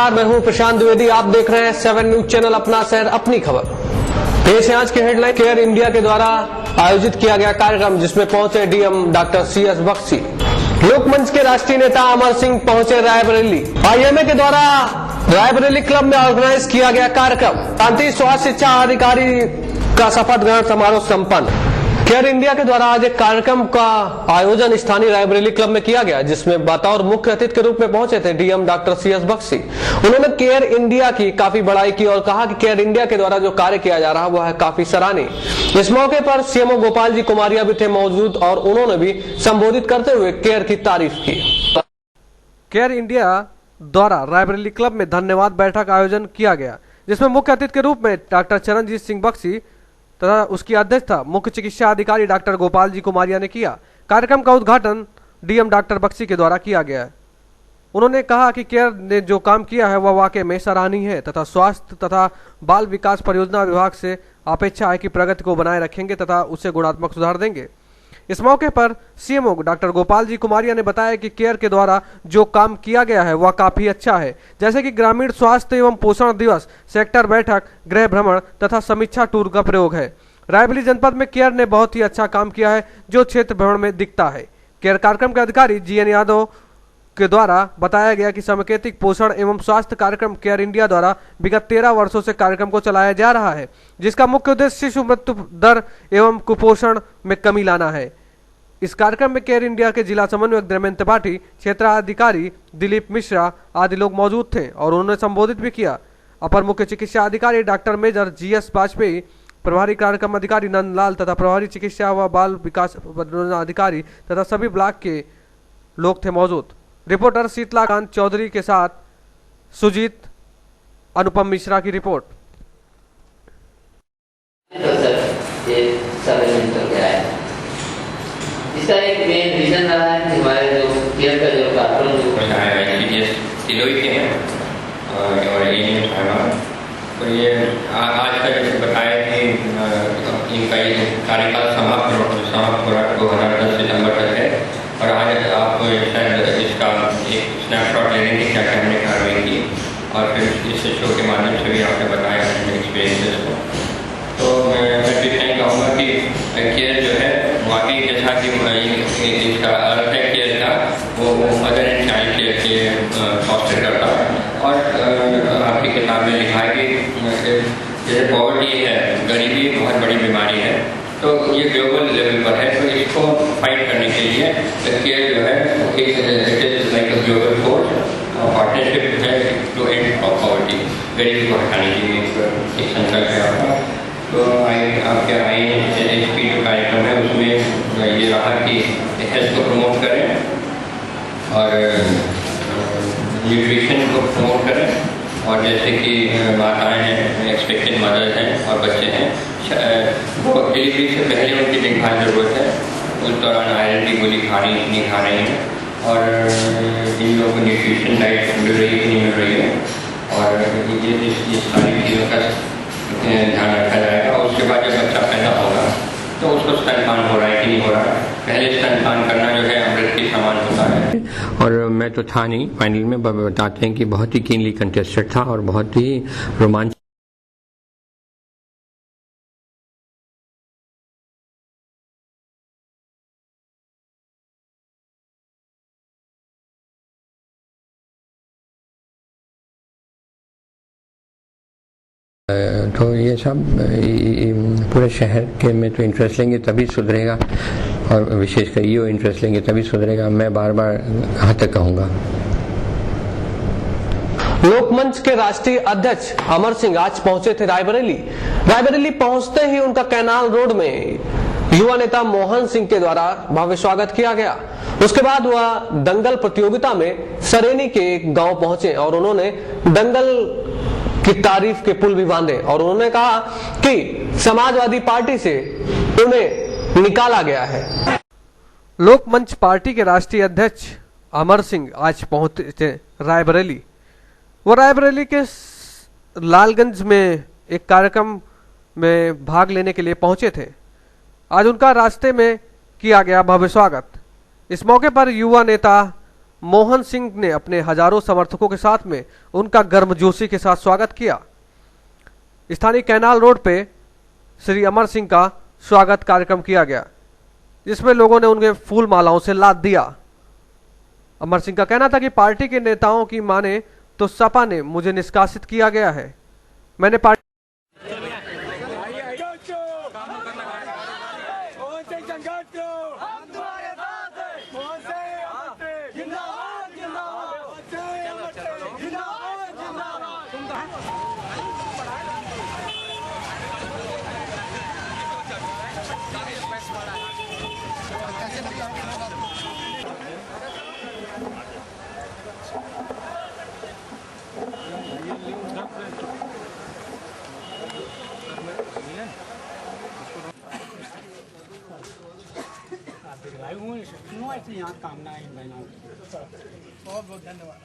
नमस्कार, मैं हूं प्रशांत द्विवेदी। आप देख रहे हैं 7 न्यूज चैनल, अपना शहर अपनी खबर। पेश है आज की हेडलाइन। केयर इंडिया के द्वारा आयोजित किया गया कार्यक्रम जिसमें पहुंचे डीएम डॉक्टर CS बख्शी। लोकमंच के राष्ट्रीय नेता अमर सिंह पहुंचे रायबरेली। IMA के द्वारा रायबरेली क्लब में ऑर्गेनाइज किया गया कार्यक्रम। प्रांतीय स्वास्थ्य शिक्षा अधिकारी का शपथ ग्रहण समारोह संपन्न। केयर इंडिया के द्वारा आज एक कार्यक्रम का आयोजन स्थानीय रायबरेली क्लब में किया गया जिसमें बतौर मुख्य अतिथि के रूप में पहुंचे थे डीएम डॉक्टर CS बख्शी। उन्होंने केयर इंडिया की काफी बड़ाई की और कहा कि केयर इंडिया के द्वारा जो कार्य किया जा रहा है वह है काफी सराहनीय। इस मौके पर CMO गोपाल जी कुमारिया भी थे मौजूद और उन्होंने भी संबोधित करते हुए केयर की तारीफ की। केयर इंडिया द्वारा रायबरेली क्लब में धन्यवाद बैठक आयोजन किया गया जिसमें मुख्य अतिथि के रूप में डॉक्टर चरणजीत सिंह बख्शी तथा उसकी अध्यक्षता मुख्य चिकित्सा अधिकारी डॉक्टर गोपाल जी कुमारिया ने किया। कार्यक्रम का उद्घाटन डीएम डॉक्टर बख्शी के द्वारा किया गया है। उन्होंने कहा कि केयर ने जो काम किया है वह वाकई में सराहनीय है तथा स्वास्थ्य तथा बाल विकास परियोजना विभाग से अपेक्षा है कि प्रगति को बनाए रखेंगे तथा उससे गुणात्मक सुधार देंगे। इस मौके पर CMO डॉक्टर गोपाल जी कुमारिया ने बताया कि केयर के द्वारा जो काम किया गया है वह काफी अच्छा है, जैसे कि ग्रामीण स्वास्थ्य एवं पोषण दिवस, सेक्टर बैठक, गृह भ्रमण तथा समीक्षा टूर का प्रयोग है। रायबरेली जनपद में केयर ने बहुत ही अच्छा काम किया है जो क्षेत्र भ्रमण में दिखता है। केयर कार्यक्रम के अधिकारी GN यादव के द्वारा बताया गया कि समेकित पोषण एवं स्वास्थ्य कार्यक्रम केयर इंडिया द्वारा विगत 13 वर्षों से कार्यक्रम को चलाया जा रहा है जिसका मुख्य उद्देश्य शिशु मृत्यु दर एवं कुपोषण में कमी लाना है। इस कार्यक्रम में केयर इंडिया के जिला समन्वयक दमयंती त्रिपाठी, क्षेत्राधिकारी दिलीप मिश्रा आदि लोग मौजूद थे और उन्होंने संबोधित भी किया। अपर मुख्य चिकित्सा अधिकारी डॉक्टर मेजर GS वाजपेयी, प्रभारी कार्यक्रम अधिकारी नंदलाल तथा प्रभारी चिकित्सा व बाल विकास परियोजना अधिकारी तथा सभी ब्लॉक के लोग थे मौजूद। रिपोर्टर शीतलाकांत चौधरी के साथ सुजीत अनुपम मिश्रा की रिपोर्ट। इसका एक मेन रीजन रहा है कि हमारे जो केयर का जो कार्यक्रम जो सिलोई के हैं और तो ये आज का जैसे बताया कि इनका ये कार्यकाल समाप्त हो रहा 2010 सितंबर तक है और आज आप शायद इसका एक स्नैपशॉट ले लेंगे क्या क्या हमने कार्रवाई की और फिर इस शो के माध्यम से भी आपने बताया अपने एक्सपीरियंसेस को। तो मैं भी कहना चाहूँगा कि केयर जो है वाकई जैसा कि इसका अर्थ है केयर का वो मदर एंड चाइल्ड केयर के फॉस्टर करता है और आपकी किताब में लिखा है कि जैसे पॉवर्टी है, गरीबी बहुत बड़ी बीमारी है तो ये ग्लोबल लेवल पर है तो इसको फाइट करने के लिए केयर जो है it is like a global force partnership है टू एंड पॉवर्टी, गरीबी को हटाने के लिए एक संकल्प है आपका। तो आपके INHP जो कार्यक्रम है उसमें ये रहा कि हेल्थ को प्रमोट करें और न्यूट्रिशन को प्रमोट करें और जैसे कि माताएं हैं, एक्सपेक्टेड मदर्स हैं और बच्चे हैं, वो डिलीवरी से पहले उनकी देखभाल जरूरत है। उस दौरान आयरन की गोली नहीं खा रही हैं और इन लोगों को न्यूट्रिशन डाइट मिल रही है कि नहीं मिल रही है और ये सारी चीज़ों का ध्यान रखा जाएगा। और उसके बाद जब बच्चा पैदा होगा तो उसको स्तनपान हो रहा है कि नहीं हो रहा है। पहले स्तनपान करना जो है अमृत के समान होता है। और मैं तो था नहीं, फाइनल में बताते हैं कि बहुत ही कीनली कंटेस्टेड था और बहुत ही रोमांच तो ये सब पूरे शहर के में तो इंटरेस्ट लेंगे तभी सुधरेगा और विशेषकर ये इंटरेस्ट लेंगे तभी सुधरेगा। मैं बार बार यहाँ तक कहूँगा। लोकमंच के राष्ट्रीय अध्यक्ष अमर सिंह आज पहुंचे थे रायबरेली। रायबरेली पहुंचते ही उनका कैनाल रोड में युवा नेता मोहन सिंह के द्वारा भव्य स्वागत किया गया। उसके बाद वह दंगल प्रतियोगिता में सरेनी के एक गांव पहुंचे और उन्होंने दंगल की तारीफ के पुल भी बांधे और उन्होंने कहा कि समाजवादी पार्टी से उन्हें निकाला गया है। लोकमंच पार्टी के राष्ट्रीय अध्यक्ष अमर सिंह आज पहुंचे थे रायबरेली। वो रायबरेली के लालगंज में एक कार्यक्रम में भाग लेने के लिए पहुंचे थे। आज उनका रास्ते में किया गया भव्य स्वागत। इस मौके पर युवा नेता मोहन सिंह ने अपने हजारों समर्थकों के साथ में उनका गर्मजोशी के साथ स्वागत किया। स्थानीय कैनाल रोड पे श्री अमर सिंह का स्वागत कार्यक्रम किया गया, जिसमें लोगों ने उनके फूल मालाओं से लाद दिया। अमर सिंह का कहना था कि पार्टी के नेताओं की माने तो सपा ने मुझे निष्कासित किया गया है। मैंने पार्टी बहुत बहुत धन्यवाद।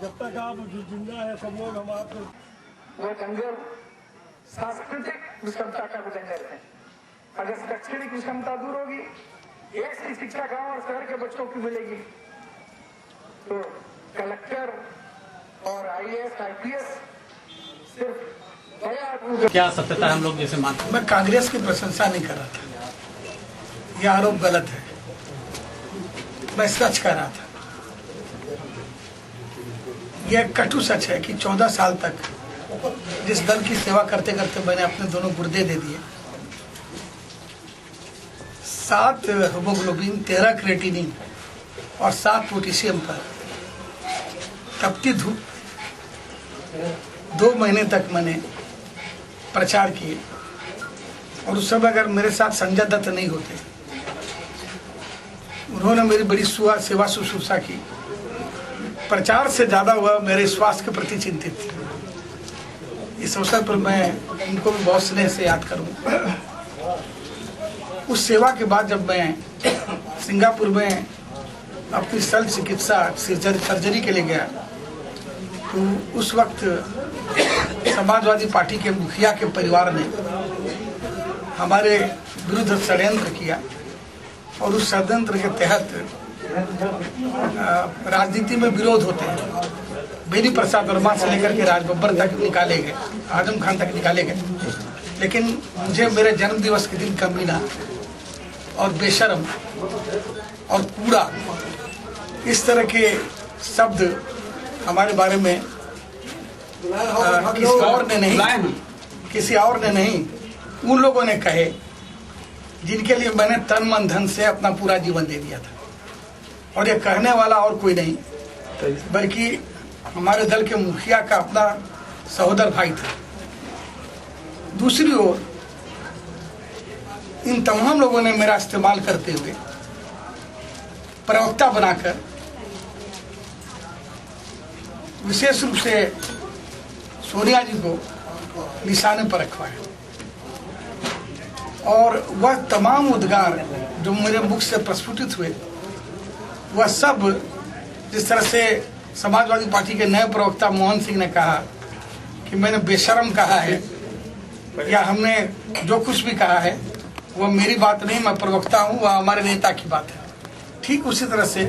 जब तक आप जिंदा है सब लोग हम आपको वो दंगल सांस्कृतिक विषमता का भी दंगल है। अगर शैक्षणिक विषमता दूर होगी, ऐसी शिक्षा गांव और शहर के बच्चों की मिलेगी, तो कलेक्टर और IAS IPS सिर्फ बड़ा क्या सत्यता हम लोग जैसे मानते हैं। मैं कांग्रेस की प्रशंसा नहीं कर रहा था, यह आरोप गलत है। मैं सच कह रहा था। यह कटु सच है कि 14 साल तक जिस दल की सेवा करते करते मैंने अपने दोनों गुर्दे दे दिए, 7 हीमोग्लोबिन, 13 क्रेटिनिन और 7 पोटेशियम पर तपती धूप 2 महीने तक मैंने प्रचार किए। और उस समय अगर मेरे साथ संजय दत्त नहीं होते, उन्होंने मेरी बड़ी सेवा शुश्रूषा की। प्रचार से ज्यादा वह मेरे स्वास्थ्य के प्रति चिंतित थे। इस अवसर पर मैं उनको भी बहुत स्नेह से याद करूं। उस सेवा के बाद जब मैं सिंगापुर में अपनी शल्य चिकित्सा सर्जरी के लिए गया, तो उस वक्त समाजवादी पार्टी के मुखिया के परिवार ने हमारे विरुद्ध षड्यंत्र किया और उस षड्यंत्र के तहत राजनीति में विरोध होते हैं। बेनी प्रसाद वर्मा से लेकर के राज बब्बर तक निकाले गए, आजम खान तक निकाले गए, लेकिन मुझे मेरे जन्म दिवस के दिन कमीना और बेशर्म और कूड़ा, इस तरह के शब्द हमारे बारे में किसी और ने नहीं उन लोगों ने कहे जिनके लिए मैंने तन मन धन से अपना पूरा जीवन दे दिया था। और ये कहने वाला और कोई नहीं बल्कि हमारे दल के मुखिया का अपना सहोदर भाई था। दूसरी ओर इन तमाम लोगों ने मेरा इस्तेमाल करते हुए प्रवक्ता बनाकर विशेष रूप से सोनिया जी को निशाने पर रखवाया। और वह तमाम उद्गार जो मेरे मुख से प्रस्फुटित हुए, वह सब जिस तरह से समाजवादी पार्टी के नए प्रवक्ता मोहन सिंह ने कहा कि मैंने बेशर्म कहा है या हमने जो कुछ भी कहा है वह मेरी बात नहीं, मैं प्रवक्ता हूं, वह हमारे नेता की बात है। ठीक उसी तरह से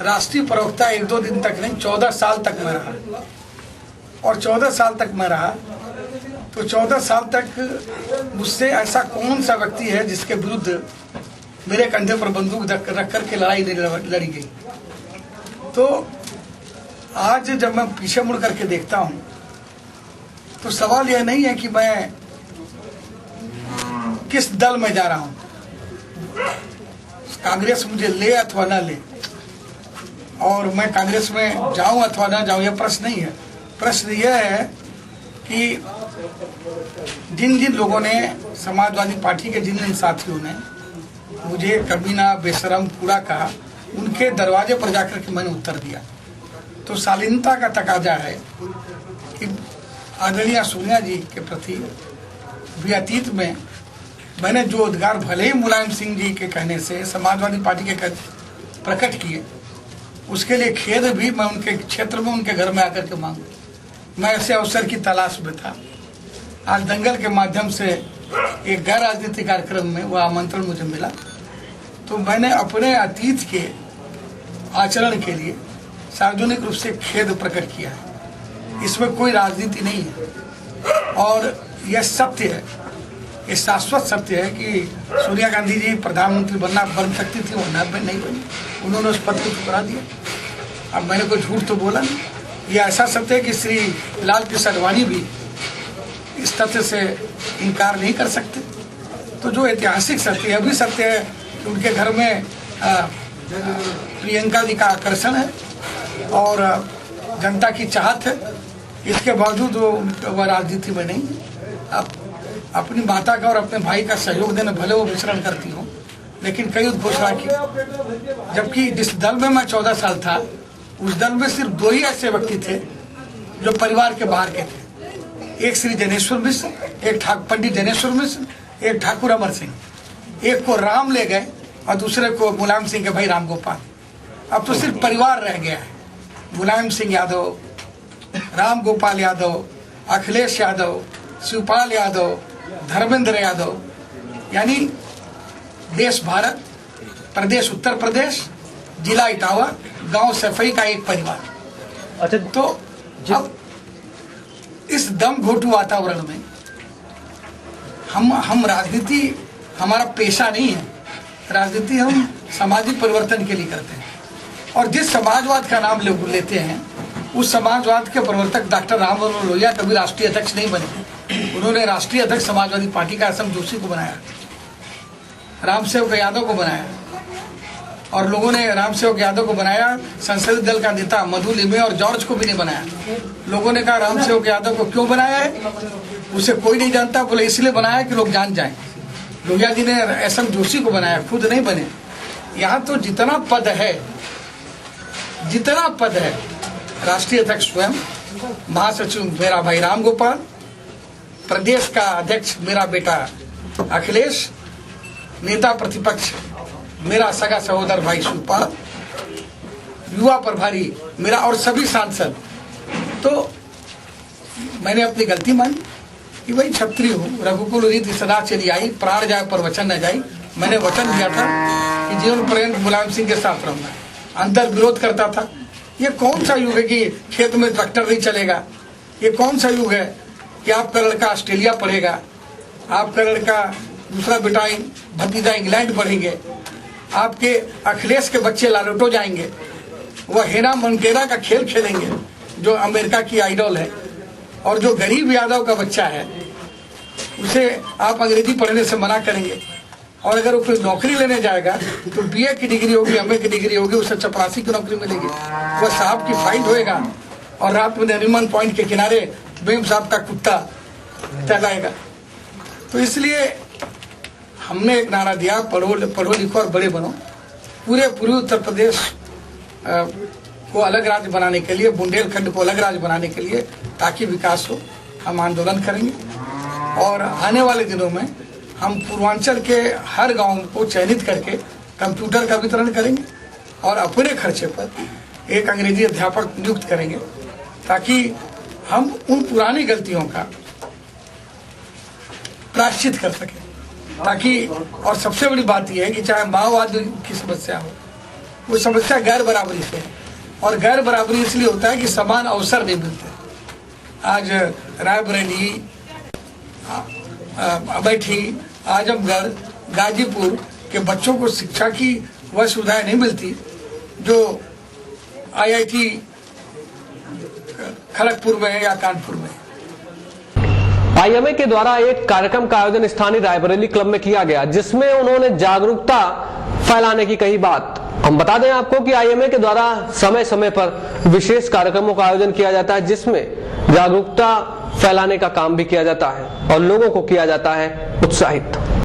राष्ट्रीय प्रवक्ता 1-2 दिन तक नहीं, 14 साल तक मैं रहा। और 14 साल तक मैं रहा तो 14 साल तक मुझसे ऐसा कौन सा व्यक्ति है जिसके विरुद्ध मेरे कंधे पर बंदूक रख करके लड़ाई लड़ी गई। तो आज जब मैं पीछे मुड़ करके देखता हूं तो सवाल यह नहीं है कि मैं किस दल में जा रहा हूं, कांग्रेस मुझे ले अथवा न ले, और मैं कांग्रेस में जाऊं अथवा न जाऊं, यह प्रश्न नहीं है। प्रश्न यह है कि जिन जिन लोगों ने, समाजवादी पार्टी के जिन जिन साथियों ने मुझे कमीना, बेशरम, कूड़ा कहा, उनके दरवाजे पर जाकर के मैंने उत्तर दिया। तो शालीनता का तकाजा है कि आदरणीय सोनिया जी के प्रति भी अतीत में मैंने जो उद्गार भले ही मुलायम सिंह जी के कहने से समाजवादी पार्टी के प्रकट किए, उसके लिए खेद भी मैं उनके क्षेत्र में उनके घर में आकर के मांगू। मैं ऐसे अवसर की तलाश में था। आज दंगल के माध्यम से एक गैर राजनीतिक कार्यक्रम में वह आमंत्रण मुझे मिला तो मैंने अपने अतीत के आचरण के लिए सार्वजनिक रूप से खेद प्रकट किया है। इसमें कोई राजनीति नहीं है और यह सत्य है, ये शाश्वत सत्य है कि सोनिया गांधी जी प्रधानमंत्री बन सकती थी, वो नहीं बनी, उन्होंने उस पद को ठुकरा दिया। अब मैंने कोई झूठ तो बोला नहीं। यह ऐसा सत्य है कि श्री लाल कृष्ण आडवाणी भी इस तथ्य से इनकार नहीं कर सकते। तो जो ऐतिहासिक सत्य है, अभी सत्य है कि उनके घर में प्रियंका जी का आकर्षण है और जनता की चाहत है। इसके बावजूद वो राजनीति में नहीं है। अब अपनी माता का और अपने भाई का सहयोग देने भले वो विचरण करती हूँ, लेकिन कई उद्घोषणा की। जबकि जिस दल में मैं 14 साल था, उस दल में सिर्फ 2 ही ऐसे व्यक्ति थे जो परिवार के बाहर के थे। एक श्री जनेश्वर मिश्र, एक पंडित जनेश्वर मिश्र, एक ठाकुर अमर सिंह। एक को राम ले गए और दूसरे को मुलायम सिंह के भाई राम गोपाल। अब तो सिर्फ परिवार रह गया है। मुलायम सिंह यादव, राम गोपाल यादव, अखिलेश यादव, शिवपाल यादव, धर्मेंद्र यादव, यानी देश भारत, प्रदेश उत्तर प्रदेश, जिला इटावा, गांव सफाई का एक परिवार। अच्छा, तो अब इस दम घोटू वातावरण में हम राजनीति हमारा पेशा नहीं है। राजनीति हम सामाजिक परिवर्तन के लिए करते हैं और जिस समाजवाद का नाम लोग लेते हैं, उस समाजवाद के प्रवर्तक डॉक्टर राम मनोहर लोहिया कभी राष्ट्रीय अध्यक्ष नहीं बने। उन्होंने राष्ट्रीय अध्यक्ष समाजवादी पार्टी का असम जोशी को बनाया, रामसेवक यादव को बनाया और लोगों ने रामसेवक यादव को बनाया। संसदीय दल का नेता मधु लिमे और जॉर्ज को भी नहीं बनाया। लोगों ने कहा रामसेवक यादव को क्यों बनाया है, उसे कोई नहीं जानता। बोले इसलिए बनाया कि लोग जान जाएं। लोहिया जी ने एसएम जोशी को बनाया, खुद नहीं बने। यहाँ तो जितना पद है, राष्ट्रीय अध्यक्ष स्वयं, महासचिव मेरा भाई राम गोपाल, प्रदेश का अध्यक्ष मेरा बेटा अखिलेश, नेता प्रतिपक्ष मेरा सगा सहोदर भाई शिवपाल, युवा प्रभारी मेरा और सभी सांसद। तो मैंने अपनी गलती मानी कि भाई क्षत्रिय हूँ, रघुकुल रीति सदा चली आई, प्राण जाए पर वचन न जाई। मैंने वचन दिया था कि जीवन पर्यंत मुलायम सिंह के साथ रहूंगा। अंदर विरोध करता था। ये कौन सा युग है कि खेत में ट्रैक्टर नहीं चलेगा? ये कौन सा युग है कि आपका लड़का ऑस्ट्रेलिया पढ़ेगा, आपका लड़का दूसरा बेटा भतीजा इंग्लैंड पढ़ेंगे, आपके अखिलेश के बच्चे लालौटो जाएंगे, वह हेना मंटेरा का खेल खेलेंगे जो अमेरिका की आइडल है, और जो गरीब यादव का बच्चा है उसे आप अंग्रेजी पढ़ने से मना करेंगे। और अगर वो कोई नौकरी लेने जाएगा तो बीए की डिग्री होगी, एमए की डिग्री होगी, उसे चपरासी की नौकरी मिलेगी। वह साहब की फाइट होएगा और रात में नरीमन पॉइंट के किनारे बेम साहब का कुत्ता टहलाएगा। तो इसलिए हमने एक नारा दिया, पढ़ो लिखो और बड़े बनो। पूरे पूर्वी उत्तर प्रदेश को अलग राज्य बनाने के लिए, बुंदेलखंड को अलग राज्य बनाने के लिए, ताकि विकास हो, हम आंदोलन करेंगे। और आने वाले दिनों में हम पूर्वांचल के हर गांव को चयनित करके कंप्यूटर का वितरण करेंगे और अपने खर्चे पर एक अंग्रेजी अध्यापक नियुक्त करेंगे, ताकि हम उन पुरानी गलतियों का प्रायश्चित कर सकें। ताकि, और सबसे बड़ी बात यह है कि चाहे माओवाद की समस्या हो, वो समस्या गैर बराबरी से है। और गैर बराबरी इसलिए होता है कि समान अवसर नहीं मिलते। आज रायबरेली, अमेठी, आजमगढ़, गाजीपुर के बच्चों को शिक्षा की वह सुविधाएं नहीं मिलती जो आईआईटी खड़गपुर में है या कानपुर में। आईएमए के द्वारा एक कार्यक्रम का आयोजन स्थानीय रायबरेली क्लब में किया गया, जिसमें उन्होंने जागरूकता फैलाने की कही बात। हम बता दें आपको कि आईएमए के द्वारा समय समय पर विशेष कार्यक्रमों का आयोजन किया जाता है, जिसमें जागरूकता फैलाने का काम भी किया जाता है और लोगों को किया जाता है उत्साहित।